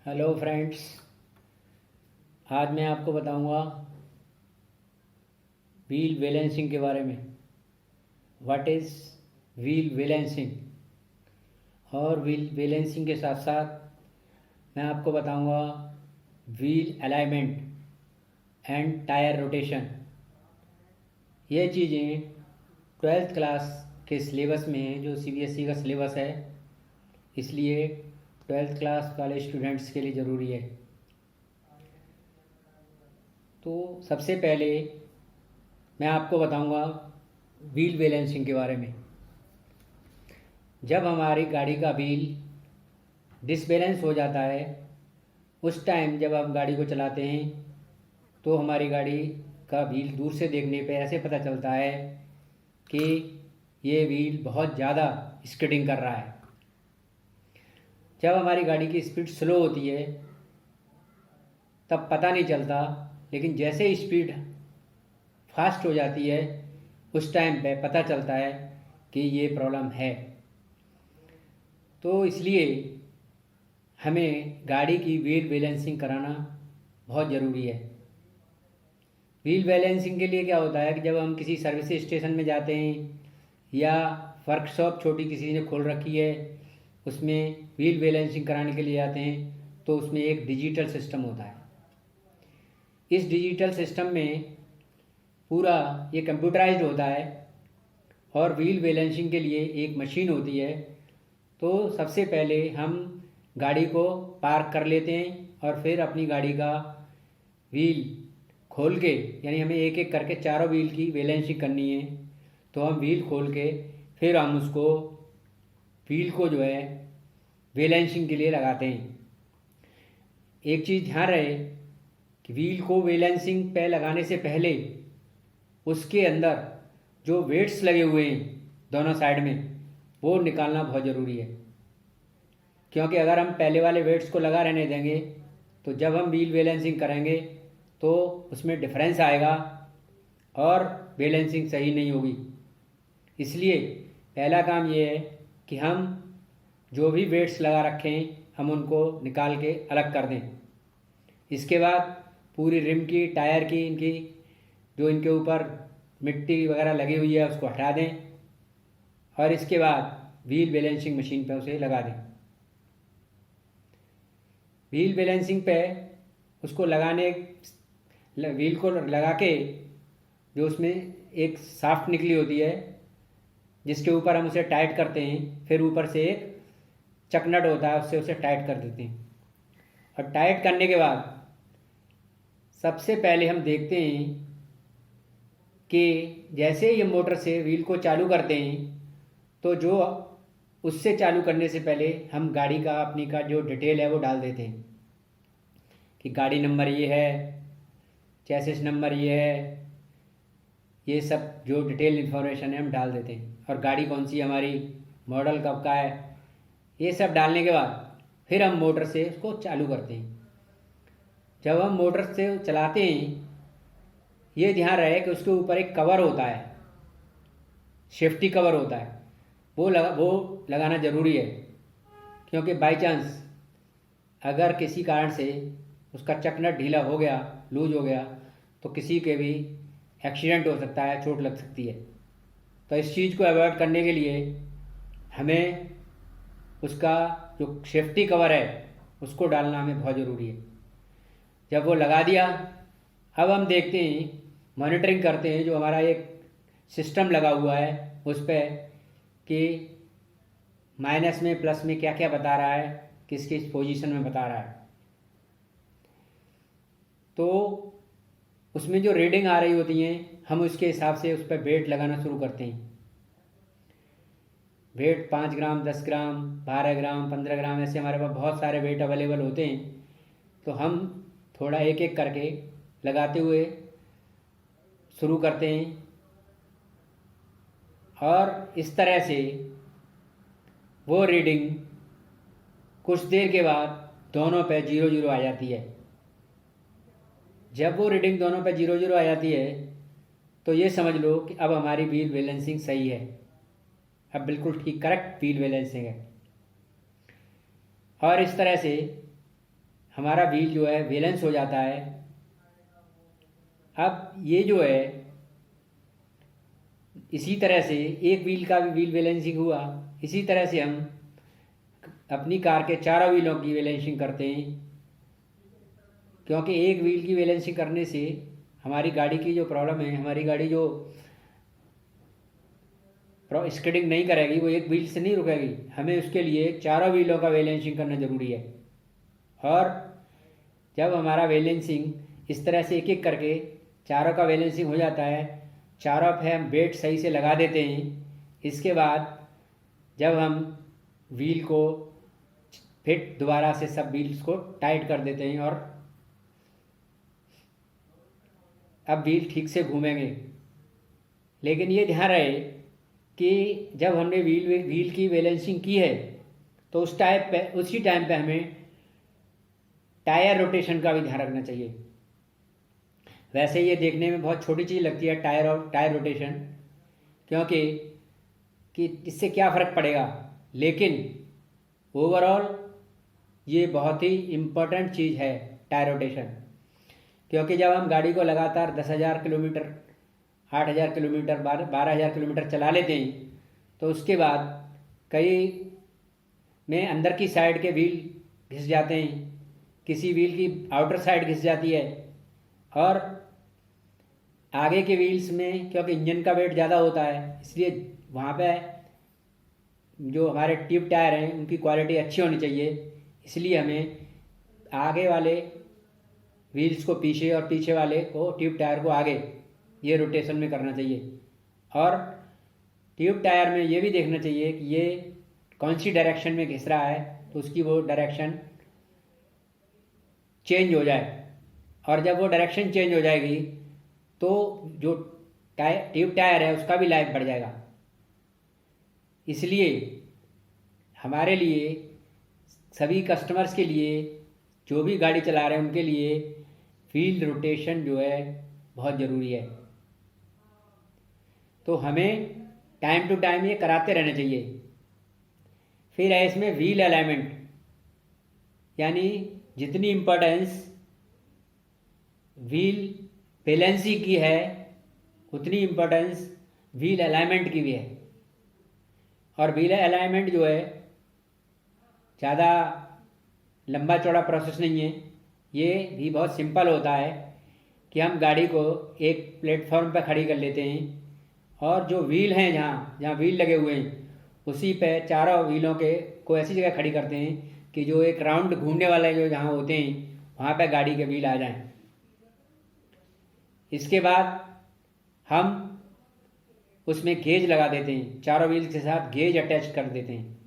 Hello friends. आज मैं आपको बताऊंगा व्हील बैलेंसिंग के बारे में। What is wheel balancing. और व्हील बैलेंसिंग के साथ साथ मैं आपको बताऊंगा wheel alignment and tyre rotation. ये चीज़ें 12th क्लास के सिलेबस में हैं, जो सीबीएसई का सिलेबस है, इसलिए 12th क्लास वाले स्टूडेंट्स के लिए ज़रूरी है। तो सबसे पहले मैं आपको बताऊंगा व्हील बैलेंसिंग के बारे में। जब हमारी गाड़ी का व्हील डिसबैलेंस हो जाता है, उस टाइम जब हम गाड़ी को चलाते हैं तो हमारी गाड़ी का व्हील दूर से देखने पे ऐसे पता चलता है कि ये व्हील बहुत ज़्यादा स्किडिंग कर रहा है। जब हमारी गाड़ी की स्पीड स्लो होती है तब पता नहीं चलता, लेकिन जैसे स्पीड फास्ट हो जाती है उस टाइम पे पता चलता है कि ये प्रॉब्लम है। तो इसलिए हमें गाड़ी की व्हील बैलेंसिंग कराना बहुत ज़रूरी है। व्हील बैलेंसिंग के लिए क्या होता है कि जब हम किसी सर्विस स्टेशन में जाते हैं या वर्कशॉप छोटी किसी ने खोल रखी है, उसमें व्हील बैलेंसिंग कराने के लिए जाते हैं, तो उसमें एक डिजिटल सिस्टम होता है। इस डिजिटल सिस्टम में पूरा ये कंप्यूटराइज्ड होता है और व्हील बैलेंसिंग के लिए एक मशीन होती है। तो सबसे पहले हम गाड़ी को पार्क कर लेते हैं और फिर अपनी गाड़ी का व्हील खोल के, यानी हमें एक एक करके चारों व्हील की बैलेंसिंग करनी है, तो हम व्हील खोल के फिर हम उसको व्हील को जो है बैलेंसिंग के लिए लगाते हैं। एक चीज़ ध्यान रहे कि व्हील को बैलेंसिंग पे लगाने से पहले उसके अंदर जो वेट्स लगे हुए हैं दोनों साइड में, वो निकालना बहुत ज़रूरी है। क्योंकि अगर हम पहले वाले वेट्स को लगा रहने देंगे तो जब हम व्हील बैलेंसिंग करेंगे तो उसमें डिफरेंस आएगा और बैलेंसिंग सही नहीं होगी। इसलिए पहला काम ये है कि हम जो भी वेट्स लगा रखे हैं हम उनको निकाल के अलग कर दें। इसके बाद पूरी रिम की, टायर की, इनकी जो इनके ऊपर मिट्टी वगैरह लगी हुई है उसको हटा दें और इसके बाद व्हील बैलेंसिंग मशीन पे उसे लगा दें। व्हील बैलेंसिंग पे उसको लगाने, व्हील को लगा के जो उसमें एक शाफ्ट निकली होती है जिसके ऊपर हम उसे टाइट करते हैं, फिर ऊपर से एक चकनट होता है उससे उसे टाइट कर देते हैं। और टाइट करने के बाद सबसे पहले हम देखते हैं कि जैसे ये मोटर से व्हील को चालू करते हैं तो जो उससे चालू करने से पहले हम गाड़ी का, अपनी का जो डिटेल है वो डाल देते हैं कि गाड़ी नंबर ये है, चैसिस नंबर ये है, ये सब जो डिटेल इन्फॉर्मेशन है हम डाल देते हैं। और गाड़ी कौन सी हमारी, मॉडल कब का है, ये सब डालने के बाद फिर हम मोटर से उसको चालू करते हैं। जब हम मोटर से चलाते हैं ये ध्यान रहे कि उसके ऊपर एक कवर होता है, सेफ्टी कवर होता है, वो लगाना ज़रूरी है। क्योंकि बाई चांस अगर किसी कारण से उसका चकनट ढीला हो गया, लूज हो गया, तो किसी के भी एक्सीडेंट हो सकता है, चोट लग सकती है। तो इस चीज़ को अवॉइड करने के लिए हमें उसका जो सेफ्टी कवर है उसको डालना हमें बहुत ज़रूरी है। जब वो लगा दिया, अब हम देखते हैं, मॉनिटरिंग करते हैं, जो हमारा एक सिस्टम लगा हुआ है उस पर कि माइनस में, प्लस में क्या क्या बता रहा है, किस किस पोजीशन में बता रहा है। तो उसमें जो रीडिंग आ रही होती हैं हम उसके हिसाब से उस पर वेट लगाना शुरू करते हैं। वेट 5 ग्राम, 10 ग्राम, 12 ग्राम, 15 ग्राम, ऐसे हमारे पास बहुत सारे वेट अवेलेबल होते हैं। तो हम थोड़ा एक एक करके लगाते हुए शुरू करते हैं और इस तरह से वो रीडिंग कुछ देर के बाद दोनों पे 0 0 आ जाती है। जब वो रीडिंग दोनों पे 0 0 आ जाती है तो ये समझ लो कि अब हमारी व्हील बैलेंसिंग सही है, अब बिल्कुल ठीक करेक्ट व्हील बैलेंसिंग है। और इस तरह से हमारा व्हील जो है बैलेंस हो जाता है। अब ये जो है इसी तरह से एक व्हील का भी व्हील बैलेंसिंग हुआ, इसी तरह से हम अपनी कार के चारों व्हीलों की बैलेंसिंग करते हैं, क्योंकि एक व्हील की बैलेंसिंग करने से हमारी गाड़ी की जो प्रॉब्लम है, हमारी गाड़ी जो स्किडिंग नहीं करेगी वो एक व्हील से नहीं रुकेगी, हमें उसके लिए चारों व्हीलों का बैलेंसिंग करना ज़रूरी है। और जब हमारा बैलेंसिंग इस तरह से एक एक करके चारों का बैलेंसिंग हो जाता है, चारों पे हम वेट सही से लगा देते हैं, इसके बाद जब हम व्हील को फिर दोबारा से सब व्हील्स को टाइट कर देते हैं और अब व्हील ठीक से घूमेंगे। लेकिन ये ध्यान रहे कि जब हमने व्हील की बैलेंसिंग की है तो उसी टाइम पे हमें टायर रोटेशन का भी ध्यान रखना चाहिए। वैसे ये देखने में बहुत छोटी चीज़ लगती है टायर रोटेशन, क्योंकि कि इससे क्या फ़र्क पड़ेगा, लेकिन ओवरऑल ये बहुत ही इम्पोर्टेंट चीज़ है टायर रोटेशन। क्योंकि जब हम गाड़ी को लगातार 10,000 किलोमीटर, 8,000 किलोमीटर, 12,000 किलोमीटर चला लेते हैं तो उसके बाद कई में अंदर की साइड के व्हील घिस जाते हैं, किसी व्हील की आउटर साइड घिस जाती है, और आगे के व्हील्स में क्योंकि इंजन का वेट ज़्यादा होता है इसलिए वहाँ पे जो हमारे ट्यूब टायर हैं उनकी क्वालिटी अच्छी होनी चाहिए। इसलिए हमें आगे वाले व्हील्स को पीछे और पीछे वाले को ट्यूब टायर को आगे, ये रोटेशन में करना चाहिए। और ट्यूब टायर में ये भी देखना चाहिए कि ये कौन सी डायरेक्शन में घिस रहा है, तो उसकी वो डायरेक्शन चेंज हो जाए। और जब वो डायरेक्शन चेंज हो जाएगी तो जो ट्यूब टायर है उसका भी लाइफ बढ़ जाएगा। इसलिए हमारे लिए, सभी कस्टमर्स के लिए, जो भी गाड़ी चला रहे हैं उनके लिए व्हील रोटेशन जो है बहुत ज़रूरी है। तो हमें टाइम टू टाइम ये कराते रहना चाहिए। फिर है इसमें व्हील अलाइनमेंट, यानी जितनी इम्पोर्टेंस व्हील बैलेंसिंग की है उतनी इम्पोर्टेंस व्हील अलाइनमेंट की भी है। और व्हील अलाइनमेंट जो है ज़्यादा लंबा चौड़ा प्रोसेस नहीं है, ये भी बहुत सिंपल होता है कि हम गाड़ी को एक प्लेटफॉर्म पर खड़ी कर लेते हैं और जो व्हील हैं जहाँ जहाँ व्हील लगे हुए हैं उसी पे चारों व्हीलों के को ऐसी जगह खड़ी करते हैं कि जो एक राउंड घूमने वाले जो जहाँ होते हैं वहाँ पे गाड़ी के व्हील आ जाएं। इसके बाद हम उसमें गेज लगा देते हैं, चारों व्हील्स के साथ गेज अटैच कर देते हैं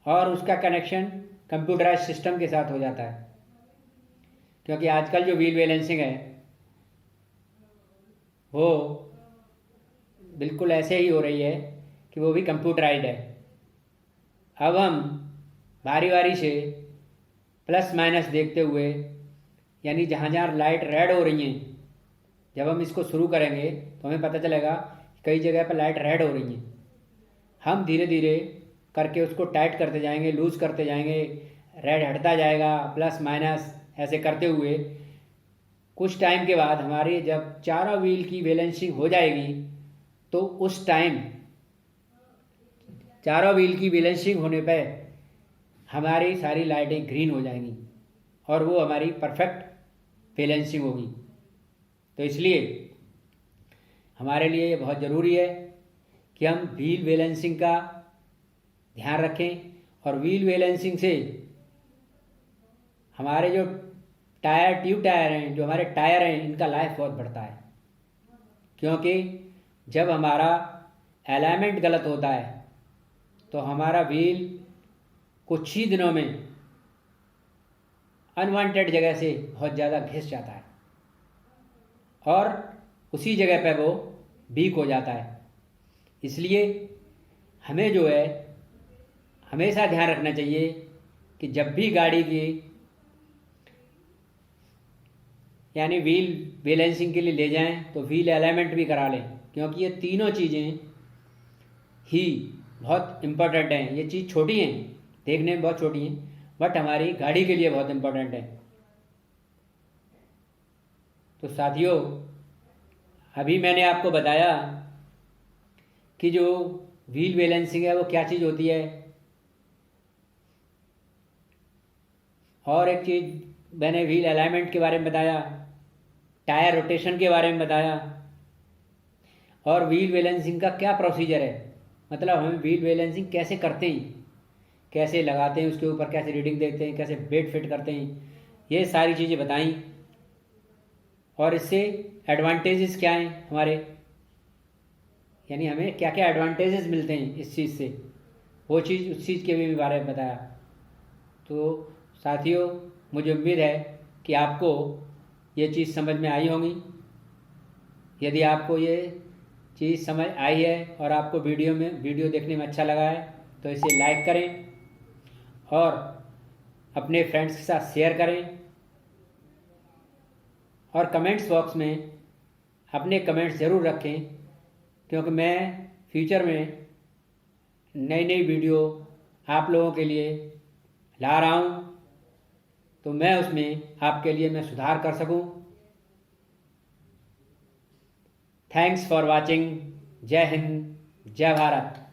और उसका कनेक्शन कंप्यूटराइज सिस्टम के साथ हो जाता है। क्योंकि आजकल जो व्हील बैलेंसिंग है वो बिल्कुल ऐसे ही हो रही है कि वो भी कंप्यूटराइज्ड है। अब हम बारी बारी से प्लस माइनस देखते हुए, यानी जहाँ जहाँ लाइट रेड हो रही हैं, जब हम इसको शुरू करेंगे तो हमें पता चलेगा कई जगह पर लाइट रेड हो रही हैं। हम धीरे धीरे करके उसको टाइट करते जाएंगे, लूज़ करते जाएंगे, रेड हटता जाएगा, प्लस माइनस ऐसे करते हुए कुछ टाइम के बाद हमारी जब चारों व्हील की बैलेंसिंग हो जाएगी तो उस टाइम चारों व्हील की बैलेंसिंग होने पे हमारी सारी लाइटें ग्रीन हो जाएंगी और वो हमारी परफेक्ट बैलेंसिंग होगी। तो इसलिए हमारे लिए ये बहुत ज़रूरी है कि हम व्हील बैलेंसिंग का ध्यान रखें। और व्हील बैलेंसिंग से हमारे जो ट्यूब टायर हैं, जो हमारे टायर हैं, इनका लाइफ बहुत बढ़ता है। क्योंकि जब हमारा अलाइनमेंट गलत होता है तो हमारा व्हील कुछ ही दिनों में अनवांटेड जगह से बहुत ज़्यादा घिस जाता है और उसी जगह पे वो वीक हो जाता है। इसलिए हमें जो है हमेशा ध्यान रखना चाहिए कि जब भी गाड़ी की यानी व्हील बैलेंसिंग के लिए ले जाएं तो व्हील अलाइनमेंट भी करा लें, क्योंकि ये तीनों चीज़ें ही बहुत इम्पोर्टेंट हैं। ये चीज़ छोटी हैं, देखने में बहुत छोटी हैं, बट हमारी गाड़ी के लिए बहुत इम्पोर्टेंट है। तो साथियों, अभी मैंने आपको बताया कि जो व्हील बैलेंसिंग है वो क्या चीज़ होती है, और एक चीज़ मैंने व्हील अलाइनमेंट के बारे में बताया, टायर रोटेशन के बारे में बताया, और व्हील बैलेंसिंग का क्या प्रोसीजर है, मतलब हम व्हील बैलेंसिंग कैसे करते हैं, कैसे लगाते हैं, उसके ऊपर कैसे रीडिंग देखते हैं, कैसे बेल्ट फिट करते हैं, ये सारी चीज़ें बताई। और इससे एडवांटेजेस क्या हैं हमारे, यानी हमें क्या क्या एडवांटेजेस मिलते हैं इस चीज़ से, वो चीज़ उस चीज़ के भी बारे में बताया। तो साथियों, मुझे उम्मीद है कि आपको ये चीज़ समझ में आई होगी। यदि आपको ये चीज़ समझ आई है और आपको वीडियो देखने में अच्छा लगा है तो इसे लाइक करें और अपने फ्रेंड्स के साथ शेयर करें, और कमेंट्स बॉक्स में अपने कमेंट्स ज़रूर रखें, क्योंकि मैं फ्यूचर में नई नई वीडियो आप लोगों के लिए ला रहा हूँ, तो मैं उसमें आपके लिए मैं सुधार कर सकूँ। Thanks for watching. जय हिंद, जय भारत।